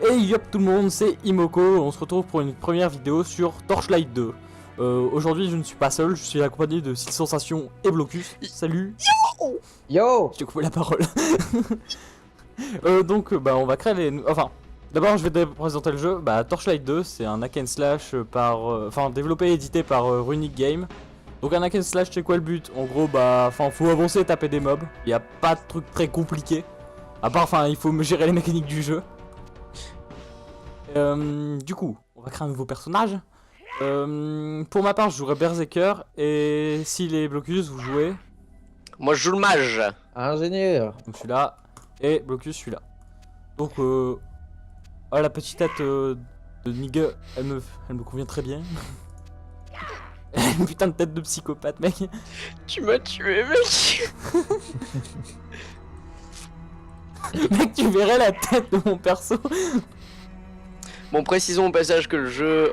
Hey yop tout le monde, c'est Imoko, on se retrouve pour une première vidéo sur Torchlight 2. Aujourd'hui je ne suis pas seul, je suis accompagné de Six Sensations et Blocus. Salut. Yo. Je t'ai coupé la parole. On va créer les... Enfin, d'abord je vais présenter le jeu. Torchlight 2 c'est un hack and slash développé et édité par Runic Game. Donc un hack and slash, c'est quoi le but? En gros faut avancer et taper des mobs. Il n'y a pas de truc très compliqué. À part il faut me gérer les mécaniques du jeu. Du coup, on va créer un nouveau personnage. Pour ma part, je jouerai Berserker. Et si les Blocus, vous jouez. Moi je joue le mage. Ingénieur. Donc celui-là. Et Blocus, celui-là. Donc, la petite tête de nigga, elle me convient très bien. Elle a une putain de tête de psychopathe, mec. Tu m'as tué, mec. Mec, tu verrais la tête de mon perso. Bon, précisons au passage que le jeu,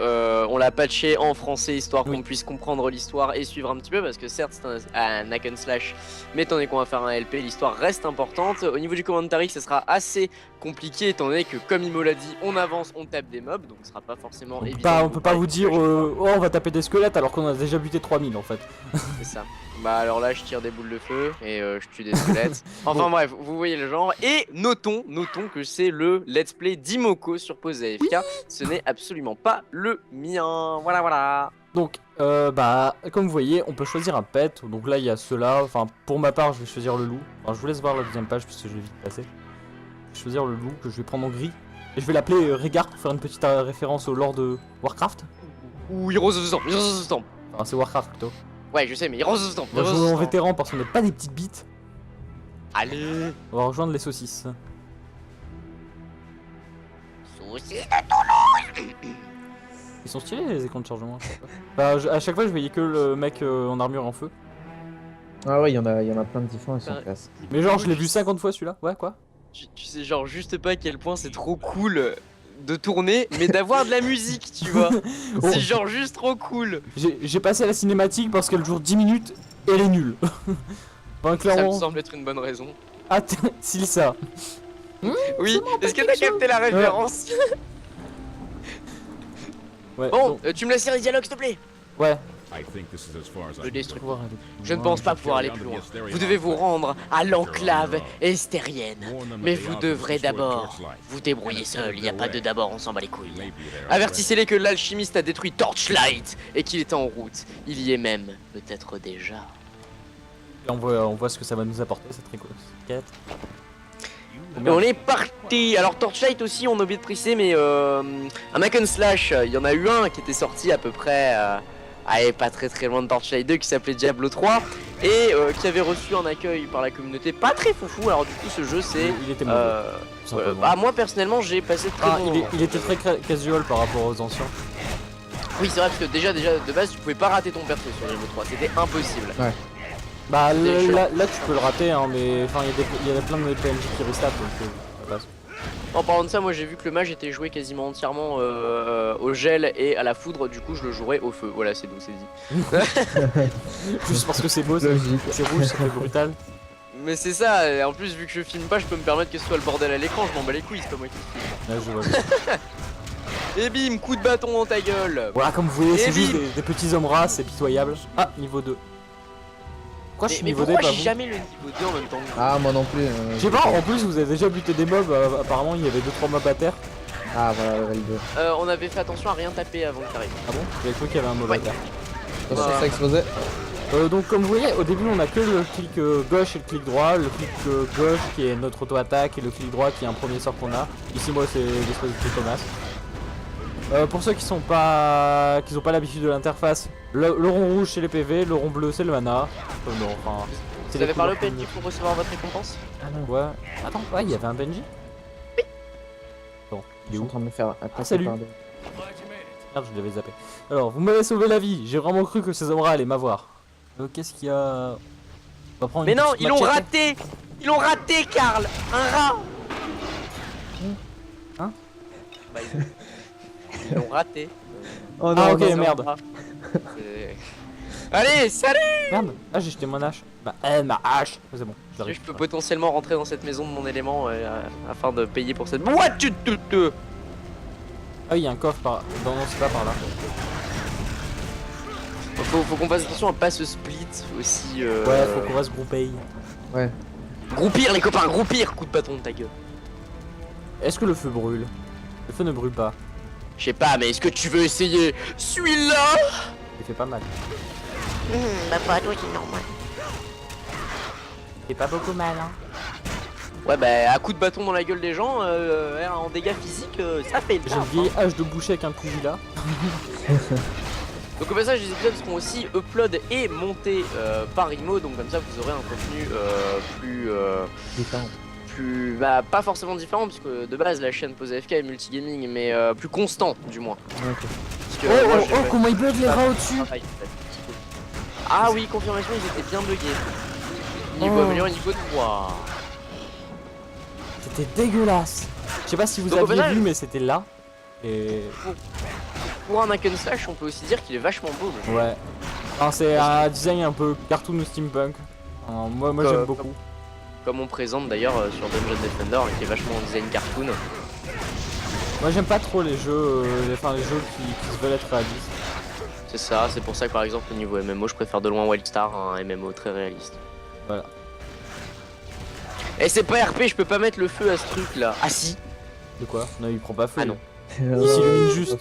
on l'a patché en français histoire qu'on puisse comprendre l'histoire et suivre un petit peu, parce que certes c'est un hack and slash, mais étant donné qu'on va faire un LP, l'histoire reste importante. Au niveau du commentary, ça sera assez compliqué, étant donné que comme Imo l'a dit, on avance, on tape des mobs, donc ce sera pas forcément évident. On peut pas vous dire on va taper des squelettes alors qu'on a déjà buté 3000 en fait. C'est ça. Bah alors là je tire des boules de feu et je tue des squelettes. Enfin bon. Bref, vous voyez le genre. Et notons que c'est le let's play d'Imoko sur pause AFK. Ce n'est absolument pas le mien. Voilà. Donc comme vous voyez, on peut choisir un pet. Donc là il y a ceux-là. Enfin pour ma part je vais choisir le loup. Alors je vous laisse voir la deuxième page puisque je vais vite passer. Je vais choisir le loup que je vais prendre en gris. Et je vais l'appeler Régard pour faire une petite référence au lore de Warcraft. Ou Heroes of the Storm. Enfin c'est Warcraft plutôt. Ouais je sais mais Heroes of the Storm. On va jouer en vétéran parce qu'on n'est pas des petites bites. Allez. On va rejoindre les saucisses. Ils sont stylés les écrans de chargement. À chaque fois je voyais que le mec en armure en feu. Ah ouais, il y en a plein de différents, ils sont classe. Mais genre je l'ai vu 50 fois celui-là. Ouais quoi. Tu sais genre juste pas à quel point c'est trop cool de tourner, mais d'avoir de la musique, tu vois. C'est genre juste trop cool. J'ai passé à la cinématique parce qu'elle dure 10 minutes et elle est nulle. Ça me semble être une bonne raison. Ah, c'est ça. Oui, est-ce que t'as capté la référence? Ouais, bon, tu me laisses lire les dialogues s'il te plaît. Ouais. Le destructeur. Je ne pense pas pouvoir aller plus loin. Vous devez vous rendre à l'enclave estérienne. Mais vous devrez d'abord vous débrouiller seul. Il n'y a pas de d'abord, on s'en bat les couilles. Avertissez-les que l'alchimiste a détruit Torchlight et qu'il est en route. Il y est même, peut-être déjà. Là, on voit ce que ça va nous apporter cette quête. Et on est parti. Alors Torchlight aussi, on a oublié de préciser, mais un hack and slash, il y en a eu un qui était sorti à peu près... pas très loin de Torchlight 2 qui s'appelait Diablo 3 et qui avait reçu un accueil par la communauté pas très foufou. Alors du coup ce jeu c'est... Il était mauvais. Moi personnellement j'ai passé très bon moment. Il était très casual par rapport aux anciens. Oui c'est vrai parce que déjà de base tu pouvais pas rater ton perso sur Diablo 3, c'était impossible. Ouais. Bah là tu peux le rater hein, mais enfin il y a plein de PNJ qui restartent donc ça passe. En parlant de ça, moi j'ai vu que le mage était joué quasiment entièrement au gel et à la foudre, du coup je le jouerai au feu. Voilà, c'est d'où c'est dit. Juste parce que c'est beau, c'est rouge, ça fait brutal. Mais c'est ça, et en plus vu que je filme pas, je peux me permettre que ce soit le bordel à l'écran, je m'en bats les couilles, c'est pas moi qui filme. Là je vois. Et bim, coup de bâton dans ta gueule. Voilà, comme vous voyez, c'est juste des petits hommes rats, c'est pitoyable. Ah, niveau 2. Pourquoi je suis niveau 2 pourquoi j'ai jamais le niveau 2 en même temps? Ah moi non plus. Je sais pas, en plus vous avez déjà buté des mobs, apparemment il y avait 2-3 mobs à terre. Ah voilà, le 2. On avait fait attention à rien taper avant que t'arrives. Ah bon? J'avais cru qu'il y avait un mob à terre. Attention, ça explosait. Donc comme vous voyez, au début on a que le clic gauche et le clic droit. Le clic gauche qui est notre auto-attaque et le clic droit qui est un premier sort qu'on a. Ici moi c'est l'espèce de Thomas. Pour ceux qui ont pas l'habitude de l'interface, le rond rouge c'est les PV, le rond bleu c'est le mana. Non, enfin, vous avez parlé au PNJ pour recevoir votre récompense? Ah non, ouais. Attends, ouais, il y avait un Benji? Oui. Bon, Il est en train de me faire attaquer. Salut. Merde, je l'avais zappé. Alors, vous m'avez sauvé la vie, j'ai vraiment cru que ces hommes-là allaient m'avoir. Qu'est-ce qu'il y a? On va prendre mais une non, petite ils l'ont machette. raté! Ils l'ont raté, Karl! Un rat! Hein? Bah, ils l'ont raté. Oh non, Ah ok, non, merde. Allez, salut! Merde, ah j'ai jeté mon hache. Bah, ma hache. C'est bon, j'arrive. Je peux potentiellement rentrer dans cette maison de mon élément afin de payer pour cette boîte. Ah oui, il y a un coffre par... Non, non, c'est pas par là. Faut qu'on fasse attention à pas se split aussi. Ouais, faut qu'on reste groupé. Ouais. Groupir les copains, groupir. Coup de bâton de ta gueule. Est-ce que le feu brûle? Le feu ne brûle pas. Je sais pas, mais est-ce que tu veux essayer celui-là? Il fait pas mal. Bah pas à toi, c'est normal. Il fait pas beaucoup mal, hein. Ouais, bah à coup de bâton dans la gueule des gens, en dégâts physiques, ça fait le J'ai une taf, vieille hein. hache de boucher avec un cousu là. Donc au passage, les épisodes seront aussi upload et montés par Imo, donc comme ça vous aurez un contenu Différent. plus bah pas forcément différent parce que de base la chaîne Pose AFK est multigaming mais plus constant du moins. Ok. Parce que, Oh, moi, oh, je- oh, comment il bug les rats au-dessus. Pareil, en fait. Ah oui, confirmation, ils étaient bien buggés. Niveau Oh. amélioré, niveau 3. C'était dégueulasse. Je sais pas si vous Donc, au aviez final- vu, mais c'était là. Et Pour un hack and slash, on peut aussi dire qu'il est vachement beau. le jeu. ouais. Enfin, c'est un design un peu cartoon ou steampunk. Enfin, moi j'aime beaucoup. Comme on présente d'ailleurs sur Dungeon Defender, qui est vachement en design cartoon. Moi j'aime pas trop les jeux, enfin les jeux qui se veulent être réalistes. C'est ça, c'est pour ça que par exemple au niveau MMO, je préfère de loin Wildstar, un MMO très réaliste. Voilà. Et c'est pas RP, je peux pas mettre le feu à ce truc là. Ah si. De quoi? Non, il prend pas feu. Ah non. Il s'illumine juste.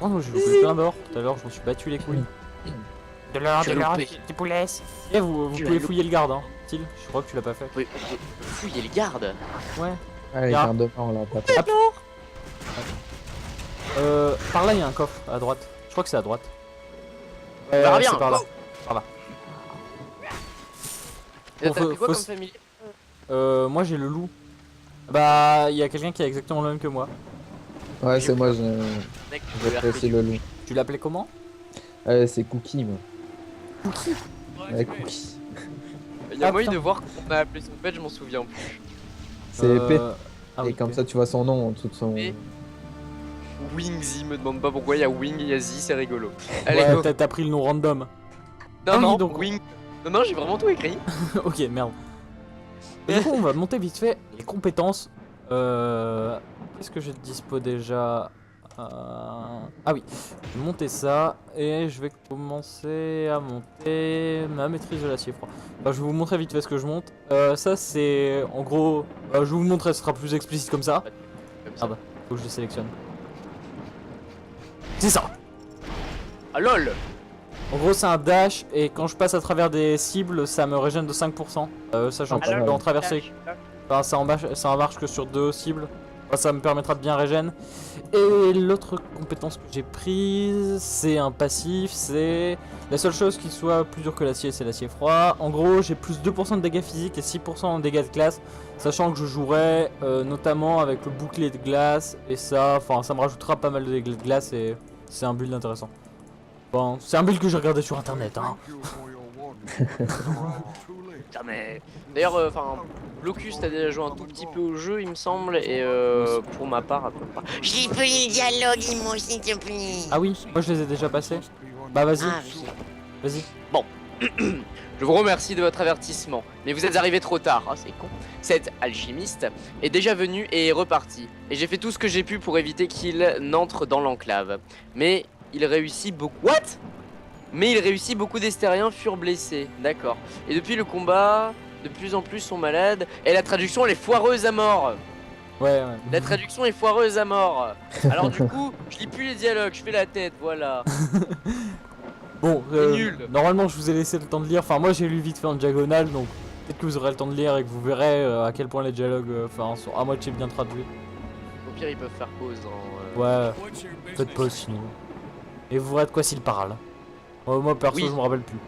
Oh non, j'ai loupé plein d'or. Tout à l'heure, je me suis battu les couilles. De l'or, J'ai de l'or, loupé. des poulets. Eh, vous Tu pouvez l'as fouiller le garde, hein. Style, je crois que tu l'as pas fait. Oui, fouiller le garde. Ouais. Allez, Y'a- garde mort là, pas Par là, il y a un coffre à droite. Je crois que c'est à droite. On verra bien. C'est par là. Go. Par là. Et Bon, t'as faut- pris quoi faut comme s- famille? Moi j'ai le loup. Bah, il y a quelqu'un qui a exactement le même que moi. Ouais, c'est moi, Mec, j'apprécie le loup. Tu l'appelais comment? C'est Cookie, moi. Cookie. Ouais, Cookie. Il y a Ah, moyen putain. de voir qu'on a appelé son pet, je m'en souviens plus. C'est épais. Ah Et oui, comme P. ça, tu vois son nom en dessous de son. P. Wingzy, me demande pas pourquoi il y a Wing, il y a Z, c'est rigolo. Allez, Ouais, go. t'as pris le nom random. Non, ah oui, non, donc- Wing. Non, j'ai vraiment tout écrit. Ok, merde. Et du coup, on va monter vite fait les compétences. Qu'est-ce que j'ai de dispo déjà? Ah oui, monter ça. Et je vais commencer à monter ma maîtrise de l'acier froid. Enfin, je vais vous montrer vite fait ce que je monte. Ça, c'est en gros. Je vais vous montrer, ce sera plus explicite comme ça. Comme ça. Ah bah, faut que je le sélectionne. C'est ça! Ah lol. En gros, c'est un dash, et quand je passe à travers des cibles, ça me régène de 5%. Sachant que je Ah, peux en traverser. Enfin, ça en marche que sur 2 cibles. Enfin, ça me permettra de bien régène. Et l'autre compétence que j'ai prise, c'est un passif. C'est la seule chose qui soit plus dur que l'acier, c'est l'acier froid. En gros, j'ai plus 2% de dégâts physiques et 6% de dégâts de glace. Sachant que je jouerai notamment avec le bouclier de glace. Et ça, enfin, ça me rajoutera pas mal de dégâts de glace et c'est un build intéressant. Bon, c'est un build que j'ai regardé sur internet, hein. Putain, mais. D'ailleurs, enfin, Blocus, t'as déjà joué un tout petit peu au jeu, il me semble, et pour ma part, à peu près. J'ai plus les dialogues, Imo, s'il te plaît. Ah oui, moi je les ai déjà passés. Bah vas-y, Ah, oui. vas-y. Je vous remercie de votre avertissement, mais vous êtes arrivé trop tard. Ah, c'est con. Cet alchimiste est déjà venu et est reparti. Et j'ai fait tout ce que j'ai pu pour éviter qu'il n'entre dans l'enclave. Mais il réussit beaucoup. What? Mais il réussit, beaucoup d'Estériens furent blessés. D'accord. Et depuis le combat, de plus en plus sont malades. Et la traduction, elle est foireuse à mort. Ouais, ouais. La traduction est foireuse à mort. Alors du coup, je lis plus les dialogues, je fais la tête, voilà. Bon, C'est nul. normalement je vous ai laissé le temps de lire. Enfin, moi j'ai lu vite fait en diagonale, donc peut-être que vous aurez le temps de lire et que vous verrez à quel point les dialogues sont à moitié bien traduits. Au pire, ils peuvent faire pause. Hein, Ouais, faites pas sinon. Et vous verrez de quoi s'il parle. Moi perso, Oui. je me rappelle plus.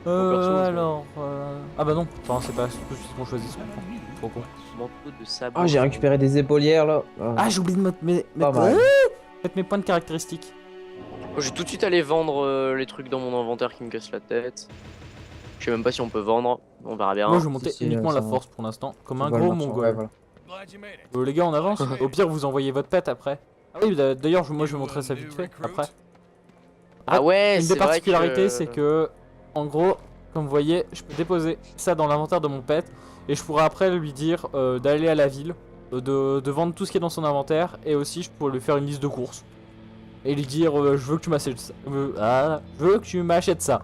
perso, je- Alors. Ah bah non, enfin, c'est pas tout de suite qu'on choisit. Trop con. Manteau de sable. Oh, j'ai récupéré des épaulières là. Ah, j'ai oublié de mettre Pas mal. mettre mes points de caractéristiques. Je vais tout de suite aller vendre les trucs dans mon inventaire qui me cassent la tête. Je sais même pas si on peut vendre, on verra bien. Moi je vais monter si, uniquement la ça va. force pour l'instant, comme un Voilà, gros marchand, mongol. ouais, voilà. Les gars, on avance. Au pire, vous envoyez votre pet après. Ah oui, d'ailleurs, moi je vais montrer ça vite fait après. Ah ouais, Une c'est des vrai particularités, que- c'est que, en gros, comme vous voyez, je peux déposer ça dans l'inventaire de mon pet et je pourrais après lui dire d'aller à la ville de vendre tout ce qui est dans son inventaire, et aussi je pourrais lui faire une liste de courses. Et lui dire je veux que tu m'achètes ça. Je veux que tu m'achètes ça.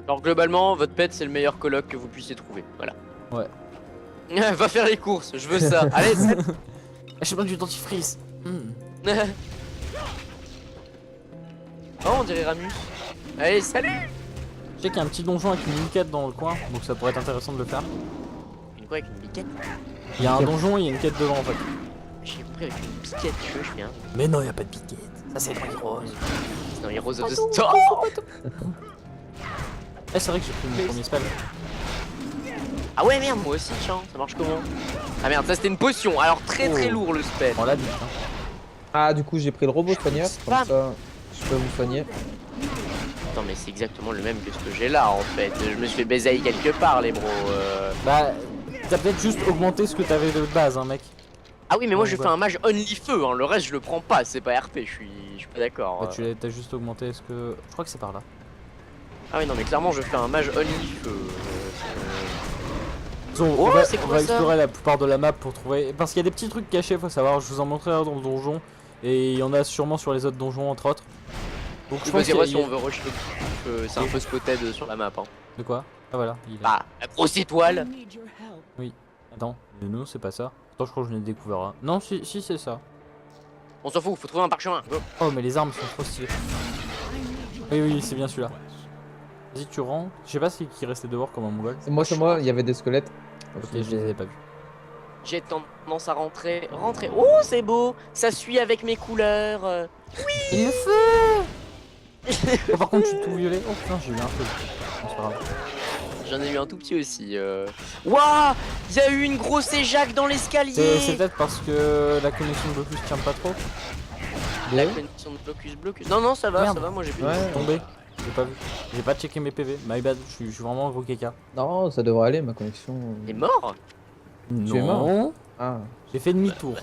Alors globalement, votre pet c'est le meilleur coloc que vous puissiez trouver. Voilà. Ouais. Va faire les courses, je veux ça. Allez, c'est... Achète-moi du dentifrice. Oh, on dirait Ramus. Allez, salut. Je sais qu'il y a un petit donjon avec une mini-quête dans le coin, donc ça pourrait être intéressant de le faire. Une quoi avec une piquette? Il y a un donjon et il y a une quête devant en fait. J'ai compris avec une piquette, je viens. Mais non, il n'y a pas de piquette. Ça c'est dans Heroes. C'est dans Heroes of the Storm. Eh, c'est vrai que j'ai pris mon premier spell. Ah ouais, merde, moi aussi, tiens, ça marche comment? Ah merde, ça c'était une potion, alors très lourd le spell. On l'a dit. Hein. Ah, du coup, j'ai pris le robot soigneur. Comme Spam. ça, je peux vous soigner. Attends, mais c'est exactement le même que ce que j'ai là en fait. Je me suis fait baiser quelque part, les bros. Bah, t'as peut-être juste augmenté ce que t'avais de base, hein, mec. Ah oui, mais moi je Ouais. fais un mage only feu, hein. Le reste je le prends pas, c'est pas RP, je suis pas d'accord. Bah, t'as juste augmenté ce que. Je crois que c'est par là. Ah oui, non, mais clairement je fais un mage only feu. Donc, Oh, on va, c'est on quoi va ça? explorer la plupart de la map pour trouver. Parce qu'il y a des petits trucs cachés, faut savoir. Je vous en montrerai dans le donjon. Et il y en a sûrement sur les autres donjons, entre autres. Donc je Je pense peux dire qu'il si y a- on veut rush c'est un peu spotted sur la map. Hein. De quoi? Ah voilà. Il est... Ah, la grosse étoile. Attends, mais non, c'est pas ça. Attends, je crois que je l'ai découvert là. Non, si c'est ça. On s'en fout, faut trouver un parchemin. Go. Oh, mais les armes sont trop stylées. Oui, c'est bien celui-là. Vas-y, tu rentres. Je sais pas ce qui restait dehors comme un mongol. C'est moi, il y avait des squelettes. Ok, je les avais pas vus. J'ai tendance à rentrer. Oh, c'est beau. Ça suit avec mes couleurs. Il le fait. Oh, par contre, je suis tout violet. Oh putain, j'ai eu un feu. Bon, c'est pas grave. J'en ai eu un tout petit aussi. Waouh, il y a eu une grosse éjac dans l'escalier. C'est peut-être parce que la connexion de Blocus tient pas trop. La connexion de blocus. Non, ça va, Merde. ça va. Moi j'ai vu. Ouais. Je suis tombé. J'ai pas vu. J'ai pas checké mes PV. My bad, je suis vraiment un gros caca. Non, ça devrait aller, ma connexion. Il est mort. Tu es mort Non. Ah. J'ai fait demi-tour.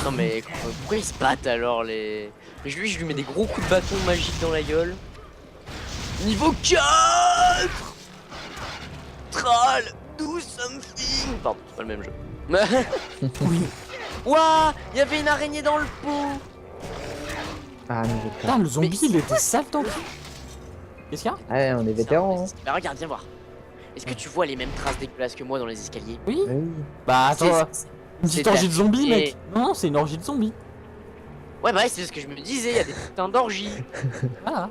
Non mais pourquoi ils se battent alors les... Lui je lui mets des gros coups de bâton magique dans la gueule. Niveau 4 Troll Do something. Pardon, c'est pas le même jeu. Oui. Ouah, il y avait une araignée dans le pot. Ah, niveau 4. Putain, le zombie il était sale tant pis. Qu'est-ce qu'il y a? Ouais, on est vétérans. Hein. Bah regarde, viens voir. Est-ce que tu vois les mêmes traces dégueulasses que moi dans les escaliers? Oui. Oui. Bah attends, C'est- une petite c'est orgie de zombies, et- mec. Non, c'est une orgie de zombies. Ouais bah ouais, c'est ce que je me disais, il y a des putains d'orgies. Voilà.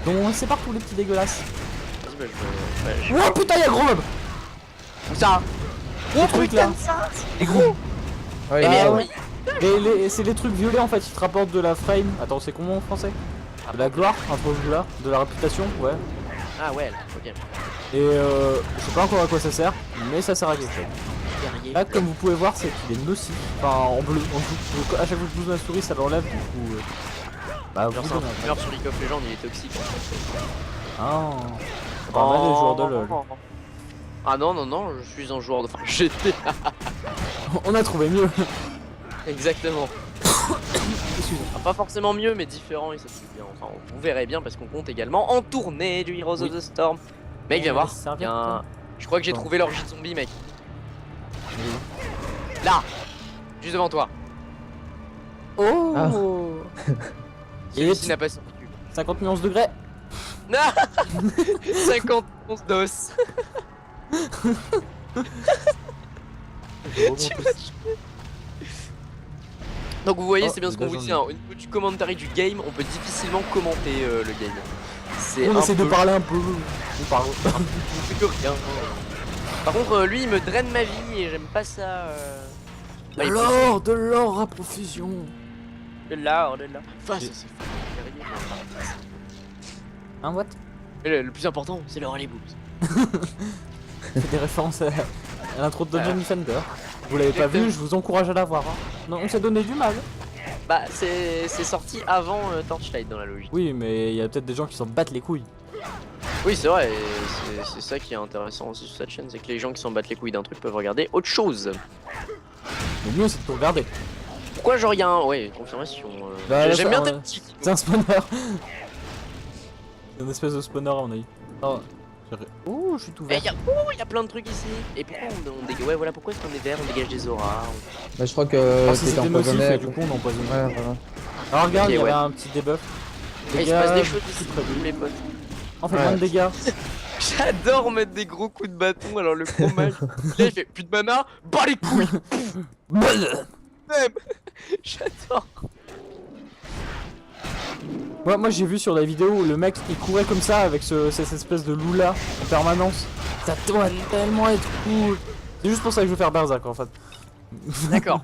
Donc c'est partout les petits dégueulasses. Vas-y, bah, je... Oh putain, y'a gros mob. Où ça? Ce truc là. ça c'est gros. Ouais, Mais Ah, il ouais. C'est les trucs violets en fait, ils te rapportent de la frame. Attends, c'est comment en français? De la gloire, un peu de gloire, de la réputation, ouais. Ah ouais, ok. Et je sais pas encore à quoi ça sert, mais ça sert à quelque chose. Guerrier. Là, comme vous pouvez voir, c'est qu'il est nocif. Enfin, en bleu, en dessous. Donc, à chaque fois que je bouge ma souris, ça l'enlève. Du coup, bah, vous Genre, c'est un streamer sur League of Legends, il est toxique. Ah, on va des joueurs de LoL. Ah non, je suis un joueur de... Enfin, j'étais... On a trouvé mieux. Exactement. Excusez. Ah, pas forcément mieux, mais différent, et ça c'est bien. Enfin, vous verrez bien, parce qu'on compte également en tournée du Heroes Oui. of the Storm. Mec, viens voir. Ça Il y a un- Je crois que j'ai Attends. trouvé l'orgie de zombie, mec. Là, juste devant toi. Oh. Ah. Et Celui-ci n'a pas survécu. 50 nuances degrés. 50 onces d'os. Donc vous voyez, Oh, c'est bien ce qu'on déjà, vous j'en dit, ai. hein, au niveau du commentary du game, on peut difficilement commenter le game. C'est On un essaie de peu parler un peu. On parle. plus que rien. Par contre, lui, il me draine ma vie et j'aime pas ça. Bah, il faut- De l'or à profusion. de l'art. Enfin, ça, c'est fou. Hein, what? Mais le plus important, c'est l'or et les boobs. C'est des références à l'intro de Dungeon Defender. Vous l'avez pas vu, je vous encourage à la voir. Hein. Non, on s'est donné du mal. Bah, c'est sorti avant Torchlight dans la logique. Oui, mais il y a peut-être des gens qui s'en battent les couilles. Oui, c'est vrai, et c'est ça qui est intéressant aussi sur cette chaîne, c'est que les gens qui s'en battent les couilles d'un truc peuvent regarder autre chose. Le mieux, c'est de tout regarder. Pourquoi genre y'a un... Ouais, confirmation. Bah, là, J'aime bien ça, tes petits... C'est un spawner. C'est une espèce de spawner, à mon avis. Oh, Oh, je suis tout Eh, vert. y a plein de trucs ici. Et pourquoi on dégage... Ouais, voilà, pourquoi est-ce qu'on est vert, on dégage des auras. Bah, je crois que Parce que t'étais c'était nocif empoisonné. et du coup on empoisonne. Ouais, voilà. Alors regarde, Ok, il y avait ouais. un petit debuff. Et il se passe des choses tout ici, près de lui. mes potes. On fait Ouais. moins de dégâts. J'adore mettre des gros coups de bâton, alors le gros mage. Là, il fait plus de mana, bas les couilles. Même. J'adore. Moi j'ai vu sur la vidéo le mec il courait comme ça avec cette espèce de loup là en permanence. Ça doit tellement être cool. C'est juste pour ça que je veux faire Berserk en fait. D'accord.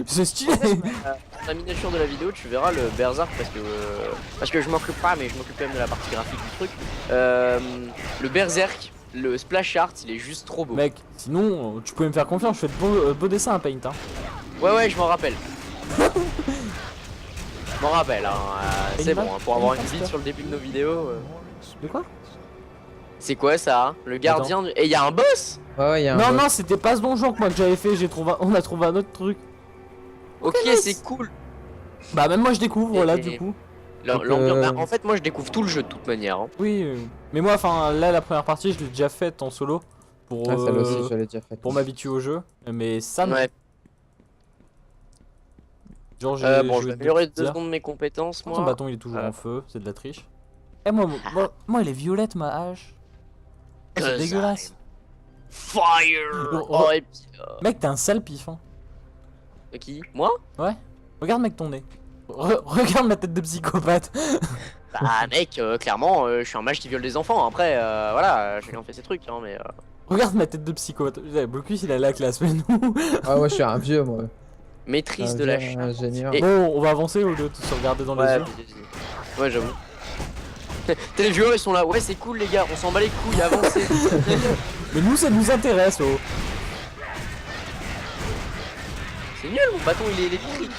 C'est stylé. Dans la miniature de la vidéo, tu verras le Berserk parce que je m'occupe pas, mais je m'occupe quand même de la partie graphique du truc. Le Berserk, le splash art, il est juste trop beau. Mec, sinon tu pouvais me faire confiance, je fais de beaux dessins à Paint hein. Ouais, je m'en rappelle. Je m'en rappelle, hein, c'est bon, hein, pour avoir une bite sur le début de nos vidéos. De quoi? C'est quoi ça? Le gardien du... Et il y a un boss? Ouais, y a un Non boss. non c'était pas ce donjon que moi que j'avais fait, on a trouvé un autre truc. Ok, nice. c'est cool. Bah même moi je découvre là Et- du coup. L'ambiance... Bah, en fait, moi je découvre tout le jeu de toute manière. Hein. Oui, mais moi enfin là la première partie je l'ai déjà faite en solo. Pour, Ah, celle aussi, je l'ai déjà faite. pour m'habituer au jeu. Mais ça non. Ouais. Genre j'ai Bon, je joué vais améliorer 2 2 heures. secondes mes compétences, Son moi. bâton il est toujours en feu, c'est de la triche. Eh moi elle est violette ma hache. C'est Cause dégueulasse. Fire! Oh, Oh, et puis, Mec t'es un sale pif hein. qui? Moi? Ouais. Regarde mec ton nez. Regarde ma tête de psychopathe. Bah, mec, clairement, je suis un mage qui viole des enfants. Après, voilà, chacun fait ses trucs, hein, mais. Regarde ma tête de psychopathe. Blocus il a la classe mais nous. Ah, ouais, je suis un vieux, moi. Maîtrise Un de la vieux chatte. ingénieur. Et- Bon on va avancer au lieu de se regarder dans les Ouais, yeux. ouais, j'avoue. T'es les viewers, ils sont là. Ouais, c'est cool, les gars, on s'en bat les couilles, avancez. Mais nous ça nous intéresse oh. C'est nul, mon bâton il est électrique.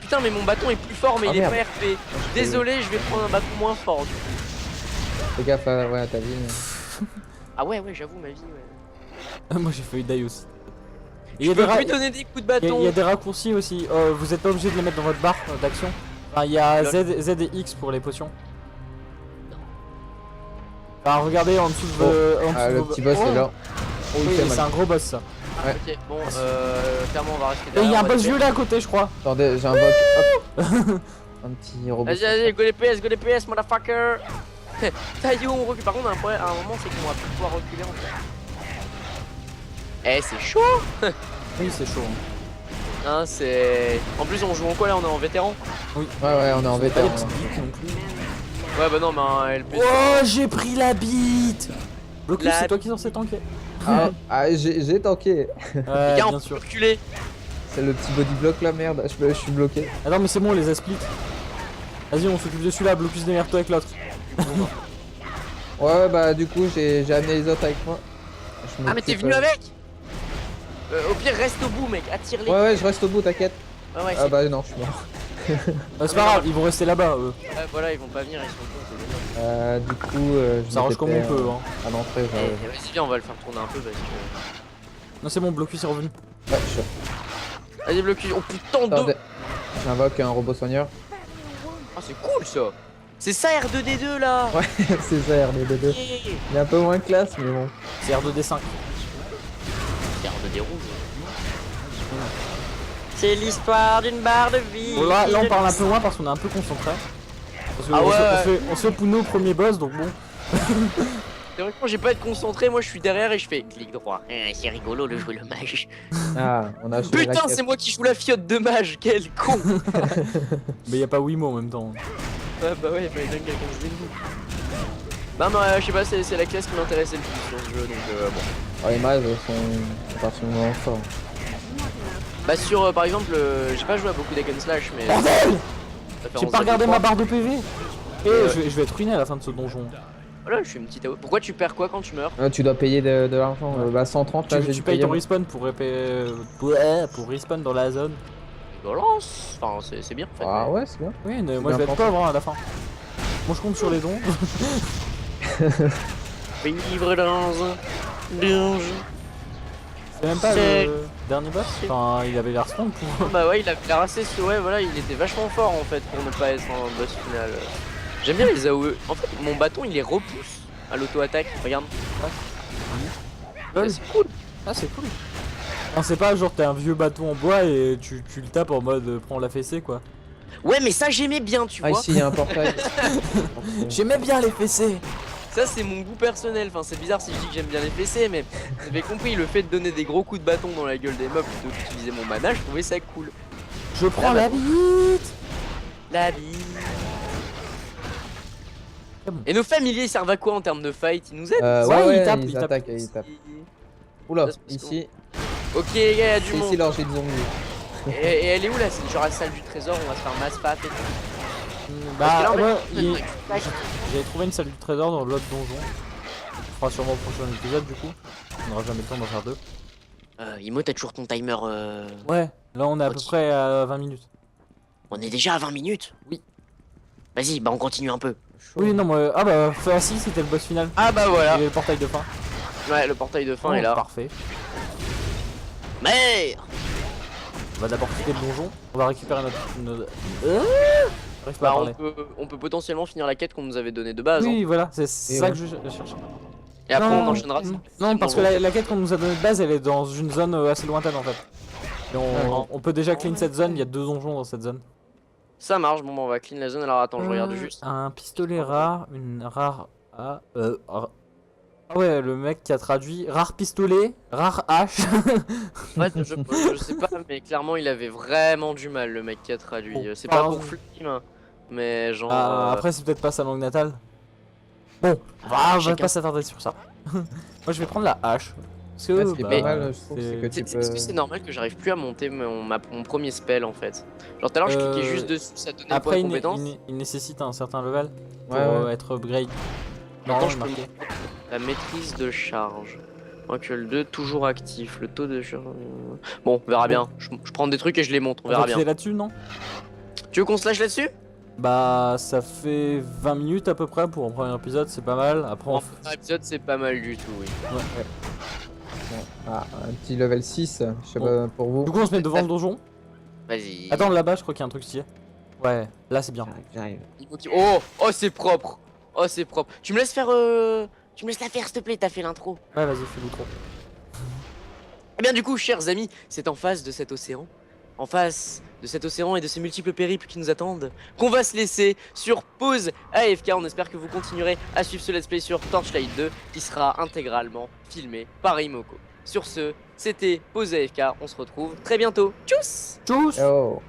Putain, mais mon bâton est plus fort, mais Ah, il est merde. pas RP. Désolé, je vais prendre un bâton moins fort. Du coup. Fais gaffe à, ouais, à ta vie. Ah ouais, j'avoue, ma vie, ouais. Moi j'ai failli die aussi. Et il y Je a des peux ra- plus donner des coups de Il y bâton. a des raccourcis aussi, vous êtes pas obligé de les mettre dans votre barre d'action. Enfin, il y a Z et X pour les potions. Alors regardez en dessous de en dessous Ah, de le vos- petit boss Oh est là. Oh, il Oui, fait c'est mal. un gros boss ça. Ok, bon, clairement, on va rester Et derrière. il y a un on va boss les violet à côté je crois. Attendez, j'invoque. Hop. Un petit robot. Vas-y, go les PS, motherfucker. Taillot, on recule. Par contre, à un moment, c'est qu'on va plus pouvoir reculer en fait. Eh, c'est chaud. Oui c'est chaud. Hein, c'est. En plus, on joue en quoi là? On est en vétéran? Ouais, on est en Pas les vétéran. petites bites non plus. Ouais, bah non, mais un LP. Oh j'ai pris la bite. Blocus La c'est toi qui es censé tanker. J'ai tanké. Les Ouais gars, on bien peut sûr. reculer. C'est le petit body block là, merde. Je suis bloqué. Ah non mais c'est bon on les a split. Vas-y on s'occupe de celui-là, Blocus démerde-toi avec l'autre. Ouais, bah du coup, j'ai amené les autres avec moi. Je Ah, mais t'es m'occupe, venu avec? Au pire, reste au bout, mec. Attire-les. Ouais, je reste au bout, t'inquiète. Ouais, Ah bah non, je suis mort. C'est pas grave, ils vont rester là-bas eux. Ouais, voilà, ils vont pas venir, ils sont cons, c'est dommage. Du coup, je Ça arrange comme on m'étais, peut hein. à l'entrée, Eh, vas-y, viens, on va le faire tourner un peu parce que. Non c'est bon, Blocus est revenu. Ouais, je suis. Allez, blocus. Oh putain d'eau. Attendez. J'invoque un robot soigneur. Ah, c'est cool ça. C'est ça R2D2 là. Ouais, c'est ça, RD2. Yeah. Il est un peu moins classe, mais bon. C'est R2D5. C'est R2D rouge. C'est l'histoire d'une barre de vie. Bon là on parle un peu moins parce qu'on est un peu concentré. Parce que Ah on se fait Puno au premier boss donc bon. Théoriquement, j'ai pas à être conconcentré, moi je suis derrière et je fais clic droit. C'est rigolo de jouer le mage. Ah, on a acheté la Putain, quête. c'est moi qui joue la fiotte de mage, quel con. Mais y a pas Wiimo en même temps. Ouais, bah ouais, fallait bien que quelqu'un se dégoûte. Non, mais je sais pas, c'est la classe qui m'intéressait le plus sur ce jeu donc bon. Oh, les mages sont particulièrement forts. Bah, sur par exemple, j'ai pas joué à beaucoup d'hack and slash, mais. Bordel ça fait J'ai 11 pas ans regardé que ma je barre de PV. Et je vais être ruiné à la fin de ce donjon. Voilà, je suis une petite AO. Pourquoi tu perds quoi quand tu meurs? Ah, tu dois payer de l'argent. Bah 130 là, j'ai Tu dû payes payer. ton respawn pour respawn dans la zone. Balance. Enfin, c'est bien en fait. Ah mais- ouais, c'est bien. Oui, mais C'est moi je vais bien être pauvre hein, à la fin. Moi je compte sur les dons. Vivre dans un dungeon. C'est même pas C'est- le dernier boss. Enfin, il avait l'air strong pour. Bah ouais, il a l'air assez. Ouais, voilà, il était vachement fort en fait pour ne pas être en boss final. J'aime bien les AOE. En fait, mon bâton il les repousse à l'auto-attaque, regarde. Lol. C'est cool. Ah, c'est cool. Non, c'est pas genre t'as un vieux bâton en bois et tu le tapes en mode prends la fessée quoi. Ouais, mais ça j'aimais bien, tu Ah, vois. ici, il y a un portail. J'aimais bien les fessées. Ça c'est mon goût personnel, enfin c'est bizarre si je dis que j'aime bien les fessées, mais vous avez compris, le fait de donner des gros coups de bâton dans la gueule des mobs plutôt que d'utiliser mon mana, je trouvais ça cool. Je prends la bite. La vie. Et nos familiers servent à quoi en termes de fight? Ils nous aident? Ouais, ouais, il tape, ils il tape. attaquent, ils tapent. Oula, Ça, c'est ici, Ok les gars, il y a du c'est monde. ici l'orgie de zombies. Et elle est où là? C'est genre la salle du trésor, on va se faire masse paf et tout. Bah, Parce que là, ouais, on va- j'avais trouvé une salle du trésor dans l'autre donjon. On fera sûrement au prochain épisode du coup. On n'aura jamais le temps d'en faire deux. Imo, t'as toujours ton timer. Ouais, là on est à peu Ok. près à 20 minutes. On est déjà à 20 minutes? Oui. Vas-y, bah on continue un peu. Oui, non, moi. Ah bah, si, c'était le boss final. Ah bah Il y voilà. avait le portail de fin. Ouais, le portail de fin Oh, est là. Parfait. Merde. On va d'abord quitter le donjon. On va récupérer notre. J'arrive pas à Bah parler. on peut potentiellement finir la quête qu'on nous avait donnée de base. Oui, Hein. voilà, c'est ça ouais. que je cherche. Et après Non, on enchaînera. Non, parce que la quête qu'on nous a donnée de base, elle est dans une zone assez lointaine en fait. Et on peut déjà clean cette zone, il y a 2 donjons dans cette zone. Ça marche, bon bah on va clean la zone. Alors attends, je regarde juste. Un pistolet rare, une rare. Ah ouais, le mec qui a traduit rare pistolet, rare hache. Ouais, je sais pas, mais clairement il avait vraiment du mal le mec qui a traduit. Bon, C'est pas pardon. pour flemme, hein, mais genre. Après, c'est peut-être pas sa langue natale. Bon, on va chacun- pas s'attarder sur ça. Moi, je vais prendre la hache. Parce que, Là, ce qui est bah, pas mal, je trouve, c'est que tu Est-ce que peux. c'est normal que j'arrive plus à monter mon premier spell en fait? Genre tout à l'heure je cliquais juste dessus, ça donnait Après, quoi il, compétence? il nécessite un certain level pour Ouais, ouais. être upgrade. Maintenant Non, je peux marqué. la maîtrise de charge. Actuel 2 toujours actif, le taux de charge. Bon, on verra bien. Je prends des trucs et je les monte, on On verra va bien. cliquer là-dessus, non? Tu veux qu'on se lâche là-dessus? Bah, ça fait 20 minutes à peu près pour un premier épisode, c'est pas mal. Après, on En premier épisode c'est pas mal du tout, oui. Ah, un petit level 6, je sais Bon. pas pour vous. Du coup, on se met devant le donjon. Vas-y. Attends, là-bas, je crois qu'il y a un truc stylé. Ouais, là, c'est bien. J'arrive. Oh, oh c'est propre. Oh c'est propre. Tu me laisses faire Tu me laisses la faire s'il te plaît, t'as fait l'intro. Ouais, vas-y, fais-le trop. Eh bien du coup, chers amis, c'est en face de cet océan, en face de cet océan et de ces multiples périples qui nous attendent, qu'on va se laisser sur pause AFK. On espère que vous continuerez à suivre ce let's play sur Torchlight 2 qui sera intégralement filmé par Imoko. Sur ce, c'était pause AFK, on se retrouve très bientôt. Tchuss. Tchuss! Oh.